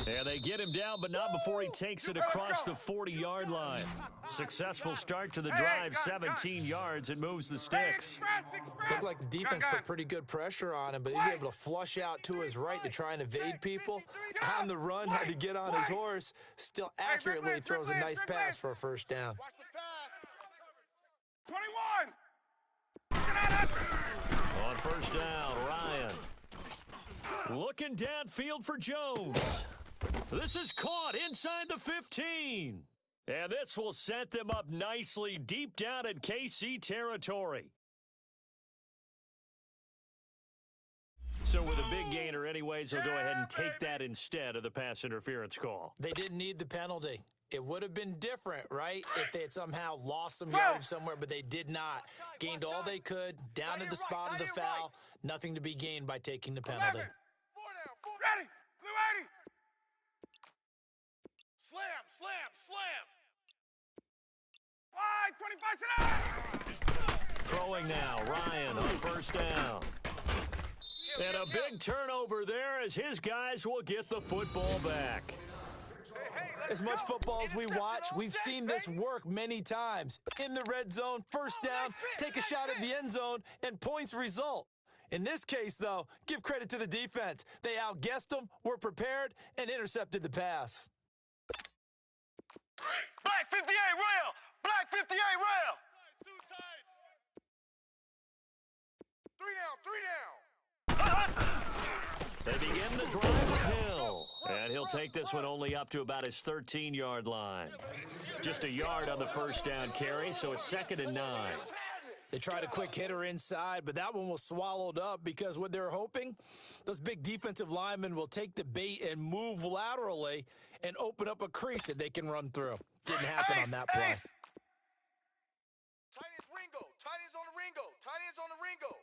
And they get him down, but not before he takes it across the 40-yard line. Successful start to the drive, 17 yards. It moves the sticks. Looked like the defense put pretty good pressure on him, but he's able to flush out to his right to try and evade people. On the run, had to get on his horse. Still accurately throws a nice pass for a 1st down. Watch the pass. 21. On 1st down, Ryan. Looking downfield for Jones. This is caught inside the 15. And this will set them up nicely deep down in KC territory. So with a big gainer anyways, he'll go ahead and take that instead of the pass interference call. They didn't need the penalty. It would have been different, right, if they had somehow lost some yardage somewhere, but they did not. Gained all they could, down to the spot of the foul. Nothing to be gained by taking the penalty. 4 down, 4 ready, blue 80. Slam, slam, slam. Wide, 25 Throwing now, Ryan on first down. And a big turnover there as his guys will get the football back. As much football as we watch, we've seen this work many times. In the red zone, first down, take a shot at the end zone, and points result. In this case, though, give credit to the defense. They outguessed them, were prepared, and intercepted the pass. Black 58 rail, black 58 rail. Two tights. 3 down, 3 down. They begin the drive with Hill, and he'll take this one only up to about his 13-yard line. Just a yard on the first down carry, so it's 2nd and 9. They tried a quick hitter inside, but that one was swallowed up because what they're hoping, those big defensive linemen will take the bait and move laterally and open up a crease that they can run through. Didn't happen on that play. Tight ends Ringo, tight ends on the Ringo, tight ends on the Ringo.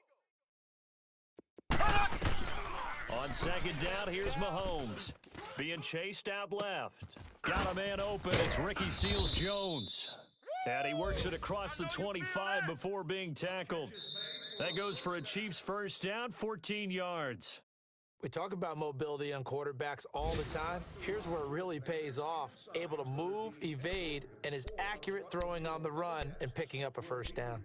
On 2nd down, here's Mahomes. Being chased out left. Got a man open. It's Ricky Seals-Jones. And he works it across the 25 before being tackled. That goes for a Chiefs first down, 14 yards. We talk about mobility on quarterbacks all the time. Here's where it really pays off. Able to move, evade, and is accurate throwing on the run and picking up a first down.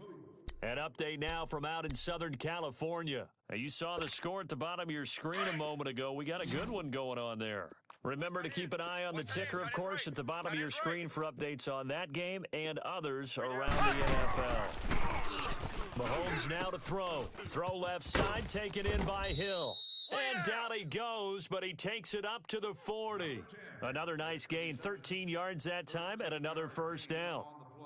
An update now from out in Southern California. Now, you saw the score at the bottom of your screen a moment ago. We got a good one going on there. Remember to keep an eye on the ticker, of course, at the bottom of your screen for updates on that game and others around the NFL. Mahomes now to throw. Throw left side, taken in by Hill. And down he goes, but he takes it up to the 40. Another nice gain, 13 yards that time, and another first down.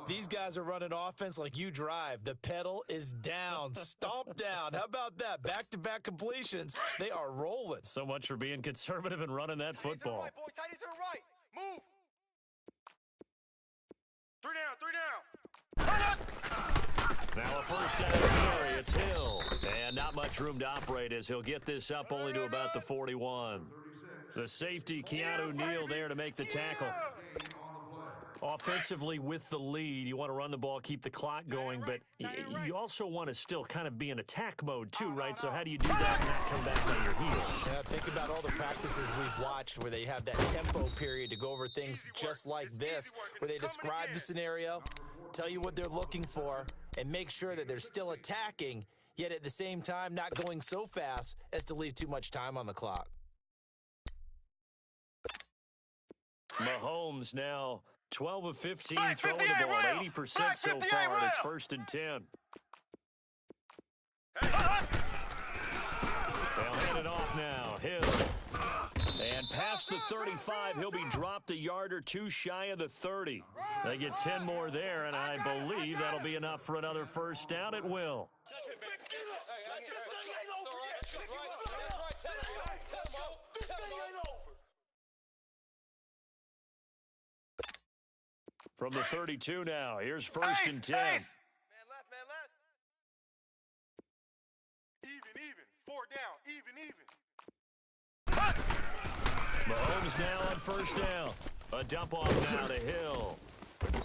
These guys are running offense like you drive. The pedal is down, stomp down. How about that? Back-to-back completions. They are rolling. So much for being conservative and running that football. Tight end to the right, move. 3 down, 3 down. Now a first down carry. It's Hill. And not much room to operate as he'll get this up only to about the 41. The safety, Keanu Neal, there to make the tackle. Offensively with the lead, you want to run the ball, keep the clock going, but you also want to still kind of be in attack mode too, right? So how do you do that and not come back on your heels? Yeah, think about all the practices we've watched where they have that tempo period to go over things just like this, where they describe the scenario, tell you what they're looking for, and make sure that they're still attacking, yet at the same time not going so fast as to leave too much time on the clock. Mahomes now 12 of 15 throwing the ball, 80% so far, and it's 1st and 10. They'll hand it off now. Hill. And past the 35, he'll be dropped a yard or two shy of the 30. They get 10 more there, and I believe that'll be enough for another first down. It will. From the 32 now, here's 1st and 10. Man left, man left. Even. 4 down, even. Mahomes now on first down. A dump off now to Hill.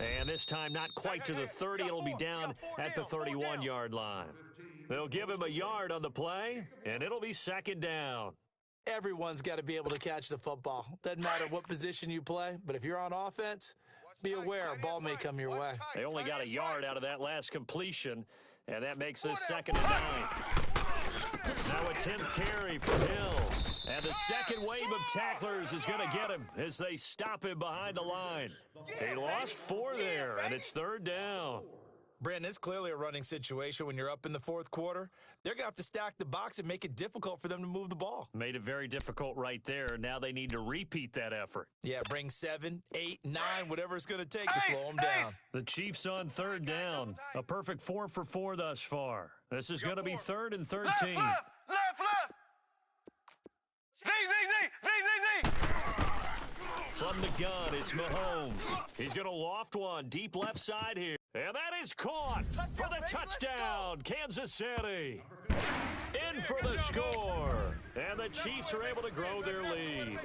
And this time not quite to the 30. It'll be down at the 31-yard line. They'll give him a yard on the play, and it'll be 2nd down. Everyone's got to be able to catch the football. Doesn't matter what position you play, but if you're on offense, be aware a ball may come your way. They only got a yard out of that last completion, and that makes this 2nd and 9. Now a 10th carry for Hill. And the second wave of tacklers is going to get him as they stop him behind the line. He lost 4 there, and it's 3rd down. Brandon, it's clearly a running situation when you're up in the 4th quarter. They're going to have to stack the box and make it difficult for them to move the ball. Made it very difficult right there. Now they need to repeat that effort. Yeah, bring 7, 8, 9, whatever it's going to take to slow them down. The Chiefs on 3rd down. A perfect 4 for 4 thus far. This is going to be 3rd and 13. Left. the gun, it's Mahomes. He's going to loft one deep left side here. And that is caught for the touchdown, Kansas City. In for the score. And the Chiefs are able to grow their lead.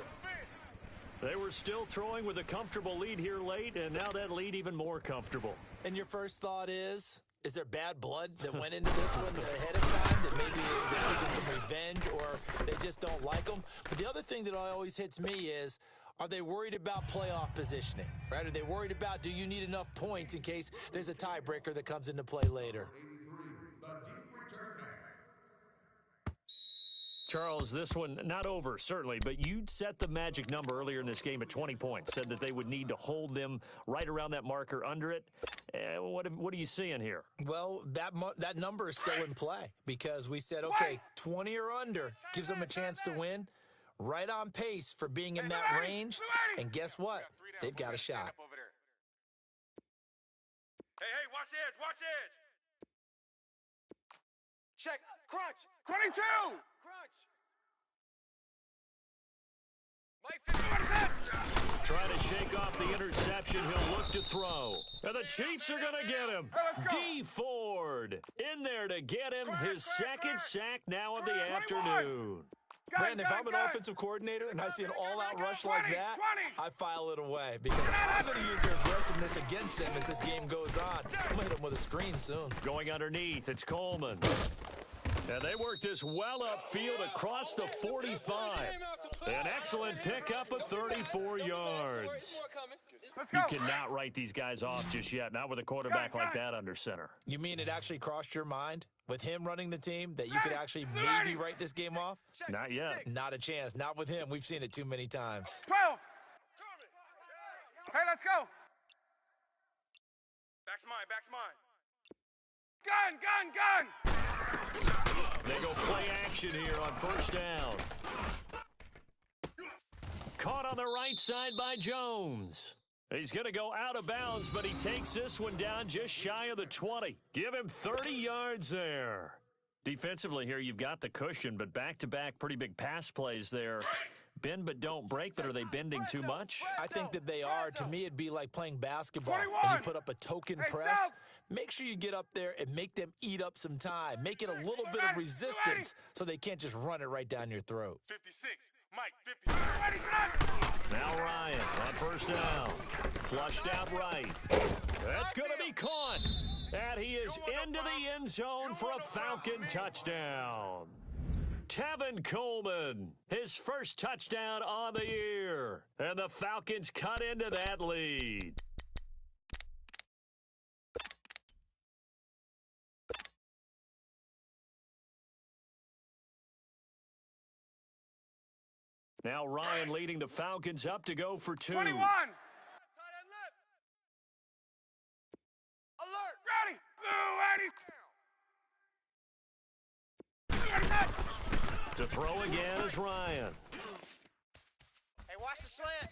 They were still throwing with a comfortable lead here late, and now that lead even more comfortable. And your first thought is there bad blood that went into this one ahead of time, that maybe they're seeking some revenge or they just don't like them? But the other thing that always hits me is, are they worried about playoff positioning, right? Are they worried about, do you need enough points in case there's a tiebreaker that comes into play later? 83, the deep return man. Charles, this one not over, certainly, but you set the magic number earlier in this game at 20 points, said that they would need to hold them right around that marker under it. What are you seeing here? Well, that number is still in play because we said, okay, 20 or under gives them a chance to win. Right on pace for being in that range. And guess what? They've got a shot. Hey, watch the edge, watch the edge. Check, crunch. 22. Crunch. Mike 50. Trying to shake off the interception. He'll look to throw. And the Chiefs are going to get him. D. Ford in there to get him his second sack now of the afternoon. Brandon, if I'm an offensive coordinator and I see an all-out rush like that, I file it away because I'm going to use their aggressiveness against them as this game goes on. I'm going to hit them with a screen soon. Going underneath, it's Coleman. And they work this well upfield across the 45. An excellent pickup of 34 yards. Let's You go. cannot write these guys off just yet, not with a quarterback like that under center. You mean it actually crossed your mind with him running the team that you could actually maybe write this game off? Not yet. Not a chance. Not with him. We've seen it too many times. 12. Hey, let's go. Back's mine. Gun. They go play action here on first down. Caught on the right side by Jones. He's going to go out of bounds, but he takes this one down just shy of the 20. Give him 30 yards there. Defensively here, you've got the cushion, but back-to-back pretty big pass plays there. Bend but don't break, but are they bending too much? I think that they are. To me, it'd be like playing basketball. 21. And you put up a token Hey, press. South. Make sure you get up there and make them eat up some time. Make it a little bit of resistance so they can't just run it right down your throat. 56. Mike 56. Ready, set. Now Ryan on first down. Flushed out right. That's going to be caught. And he is into the end zone for a Falcon touchdown. Tevin Coleman, his first touchdown on the year. And the Falcons cut into that lead. Now Ryan leading the Falcons up to go for 2. 21. Tight end left. Alert. Ready. Ready, set. To throw again is Ryan. Hey, watch the slant.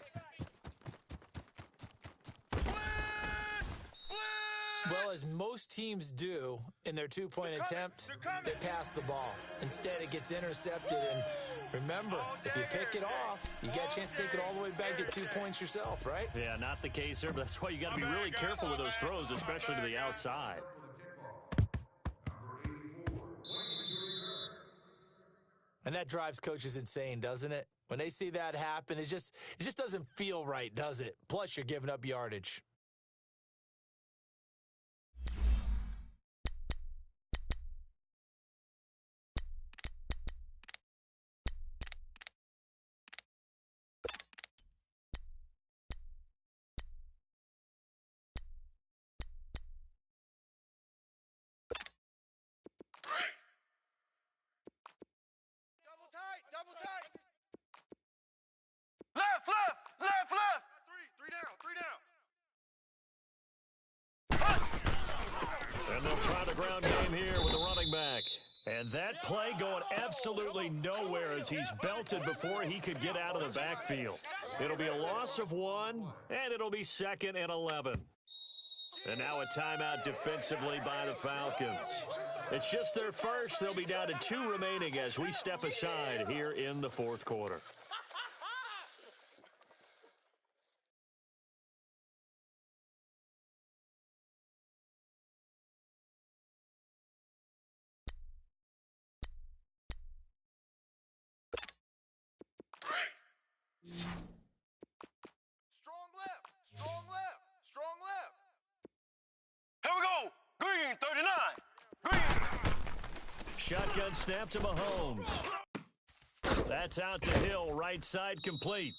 Well, as most teams do in their two-point attempt, they pass the ball. Instead, it gets intercepted. And remember, if you pick it off, you got a chance to take it all the way back, get 2 points yourself, right? Yeah, not the case here, but that's why you got to be really careful with those throws, especially to the outside. And that drives coaches insane, doesn't it? When they see that happen, it just doesn't feel right, does it? Plus, you're giving up yardage. Double tight. Left. Three down. And they'll try the ground game here with the running back. And that play going absolutely nowhere as he's belted before he could get out of the backfield. It'll be a loss of 1, and it'll be 2nd and 11. And now a timeout defensively by the Falcons. It's just their first. They'll be down to 2 remaining as we step aside here in the 4th quarter. shotgun snap to Mahomes. That's out to Hill, right side complete.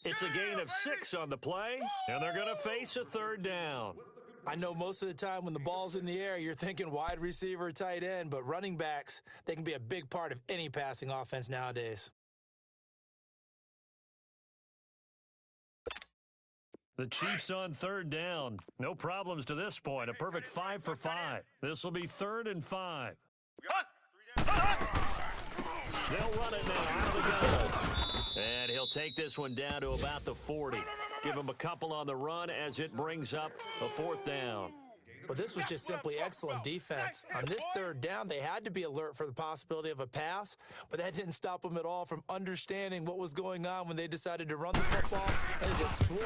It's a gain of 6 on the play, and they're going to face a third down. I know most of the time when the ball's in the air, you're thinking wide receiver, tight end, but running backs, they can be a big part of any passing offense nowadays. The Chiefs on third down. No problems to this point. A perfect 5 for 5. This will be 3rd and 5. They'll run it now out of the gun. And he'll take this one down to about the 40. Give him a couple on the run as it brings up a 4th down. Well, this was just simply excellent defense. On this third down, they had to be alert for the possibility of a pass, but that didn't stop them at all from understanding what was going on when they decided to run the football, and they just swarmed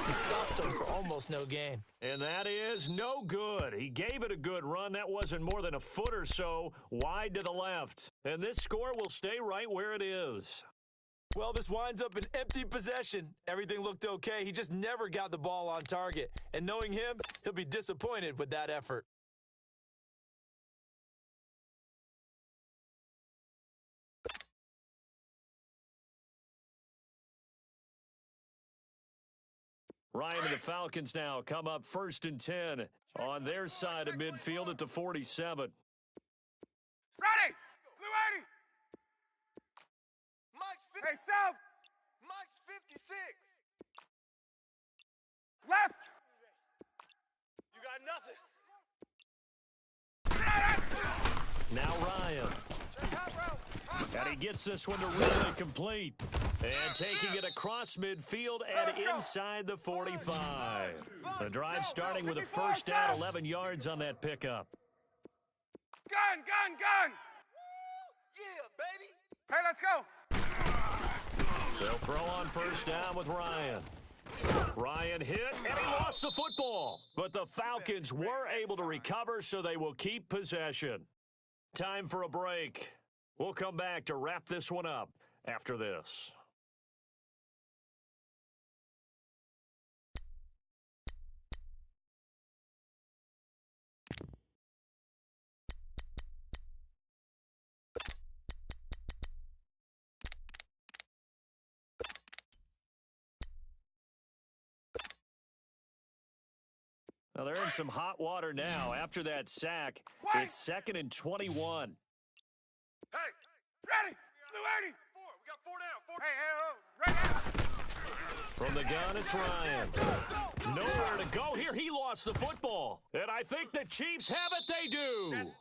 and stopped them for almost no gain. And that is no good. He gave it a good run. That wasn't more than a foot or so wide to the left. And this score will stay right where it is. Well, this winds up an empty possession. Everything looked okay. He just never got the ball on target. And knowing him, he'll be disappointed with that effort. Ryan and the Falcons now come up 1st and 10 on their side of midfield at the 47. Ready! Blue 80! Mike's 50. Hey, Sub! Mike's 56. Left! You got nothing. Now Ryan. And he gets this one to really complete. And taking it across midfield and inside the 45. The drive starting with a 1st down, 11 yards on that pickup. Gun! Yeah, baby. Hey, let's go! They'll throw on 1st down with Ryan. Ryan hit, and he lost the football. But the Falcons were able to recover, so they will keep possession. Time for a break. We'll come back to wrap this one up after this. Now they're in some hot water now. After that sack, it's 2nd and 21. Hey, Ready! Blue 80! we got 4 down. 4 Hey, right now! From the gun, it's Ryan. Nowhere to go here. He lost the football. And I think the Chiefs have it. They do.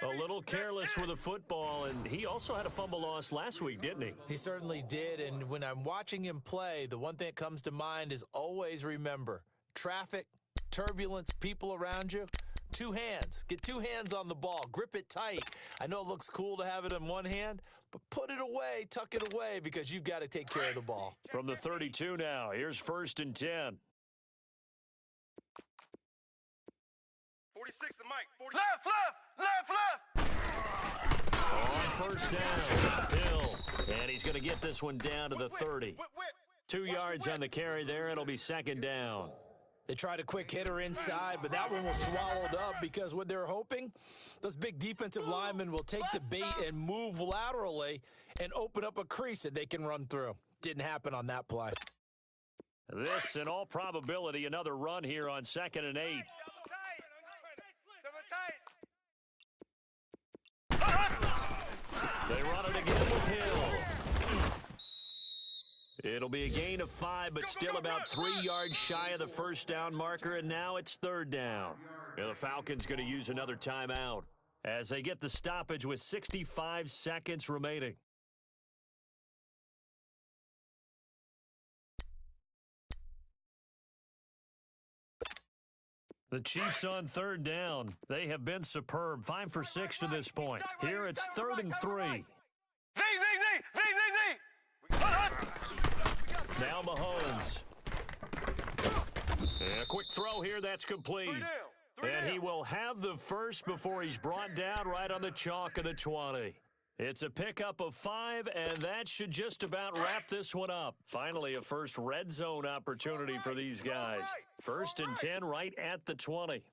A little careless with the football, and he also had a fumble loss last week, didn't he? He certainly did, and when I'm watching him play, the one thing that comes to mind is always remember, traffic, turbulence, people around you, 2 hands. Get 2 hands on the ball. Grip it tight. I know it looks cool to have it in one hand, but put it away, tuck it away, because you've got to take care of the ball. From the 32 now, here's 1st and 10. 46 to Mike. 46. Left. On 1st down, Hill. And he's going to get this one down to the 30. 2 yards on the carry there. It'll be 2nd down. They tried a quick hitter inside, but that one was swallowed up because what they're hoping, those big defensive linemen will take the bait and move laterally and open up a crease that they can run through. Didn't happen on that play. This, in all probability, another run here on 2nd and 8. They run it again with Hill. It'll be a gain of 5, but still about 3 yards shy of the 1st down marker, and now it's 3rd down. The Falcons going to use another timeout as they get the stoppage with 65 seconds remaining. The Chiefs on 3rd down. They have been superb. 5 for 6 to this point. Here it's 3rd and 3. Now Mahomes. And a quick throw here, that's complete. And he will have the first before he's brought down right on the chalk of the 20. It's a pickup of 5, and that should just about wrap this one up. Finally, a first red zone opportunity for these guys. 1st and 10 right at the 20.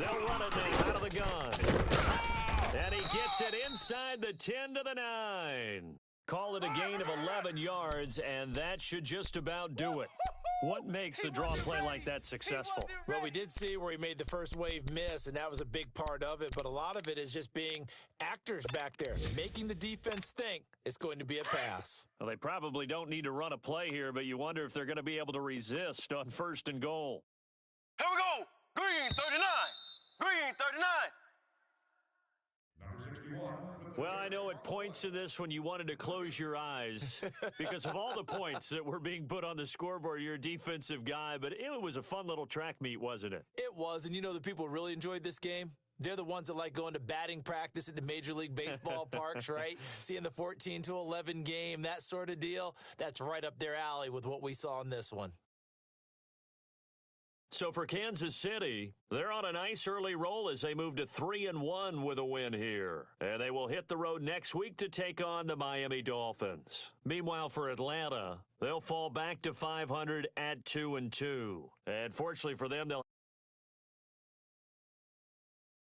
They'll run it now out of the gun. And he gets it inside the 10 to the 9. Call it a gain of 11 yards, and that should just about do it. What makes a draw play like that successful? Well, we did see where he made the first wave miss, and that was a big part of it. But a lot of it is just being actors back there, making the defense think it's going to be a pass. Well, they probably don't need to run a play here, but you wonder if they're going to be able to resist on 1st and goal. Here we go. Green 39. Green 39. Number 61. Well, I know at points in this when you wanted to close your eyes because of all the points that were being put on the scoreboard. You're a defensive guy, but it was a fun little track meet, wasn't it? It was, and you know the people who really enjoyed this game? They're the ones that like going to batting practice at the Major League Baseball parks, right? Seeing the 14-11 game, that sort of deal. That's right up their alley with what we saw in this one. So for Kansas City, they're on a nice early roll as they move to 3-1 with a win here. And they will hit the road next week to take on the Miami Dolphins. Meanwhile, for Atlanta, they'll fall back to 500 at 2-2. And fortunately for them, they'll